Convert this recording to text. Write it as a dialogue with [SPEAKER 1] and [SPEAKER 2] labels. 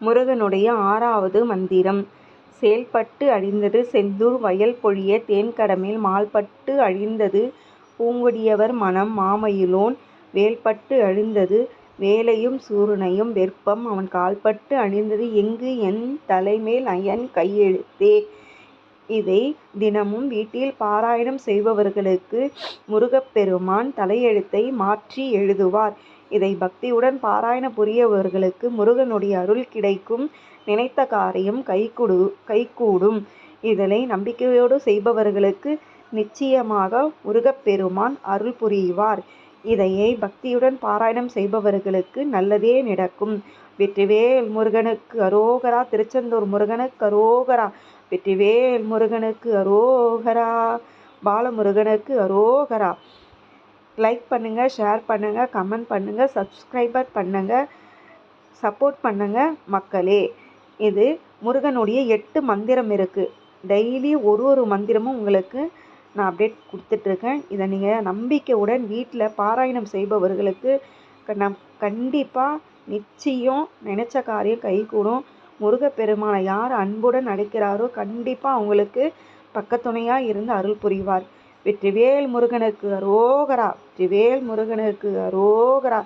[SPEAKER 1] முருகனுடைய 6வது மந்திரம். செயல்பட்டு அழிந்தது செந்தூர் வயல் பொழிய தேன்கடமேல் மால்பட்டு அழிந்தது பூங்கொடியவர் மனம் மாமயிலோன் வேல்பட்டு அழிந்தது வேலையும் சூரனையும் வெற்பம் அவன் கால்பட்டு அழிந்தது எங்கு என் தலைமேல் அயன் கையெழுத்தே. இதை தினமும் வீட்டில் பாராயணம் செய்பவர்களுக்கு முருகப்பெருமான் தலையெழுத்தை மாற்றி எழுதுவார். இதை பக்தியுடன் பாராயண புரியவர்களுக்கு முருகனுடைய அருள் கிடைக்கும். நினைத்த காரியம் கைகூடும். இதனை நம்பிக்கையோடு செய்பவர்களுக்கு நிச்சயமாக முருகப்பெருமான் அருள் புரிவார். இதையை பக்தியுடன் பாராயணம் செய்பவர்களுக்கு நல்லதே நடக்கும். வெற்றிவேல் முருகனுக்கு அரோகரா. திருச்செந்தூர் முருகனுக்கு அரோகரா. வெற்றிவேல் முருகனுக்கு அரோகரா. பாலமுருகனுக்கு அரோகரா. லைக் பண்ணுங்க, ஷேர் பண்ணுங்க, கமெண்ட் பண்ணுங்க, சப்ஸ்கிரைபர் பண்ணுங்க, சப்போர்ட் பண்ணுங்க மக்களே. இது முருகனுடைய 8 மந்திரம் இருக்குது. டெய்லி ஒரு மந்திரமும் உங்களுக்கு நான் அப்டேட் கொடுத்துட்ருக்கேன். இதை நீங்கள் நம்பிக்கையுடன் வீட்டில் பாராயணம் செய்பவர்களுக்கு கண்டிப்பாக நிச்சயம் நினச்ச காரியம் கைகூடும். முருகப்பெருமானை யார் அன்புடன் அழைக்கிறாரோ கண்டிப்பாக அவங்களுக்கு பக்கத்துணையாக இருந்து அருள் புரிவார். வெற்றிவேல் முருகனுக்கு அரோகரா. வெற்றிவேல் முருகனுக்கு அரோகரா.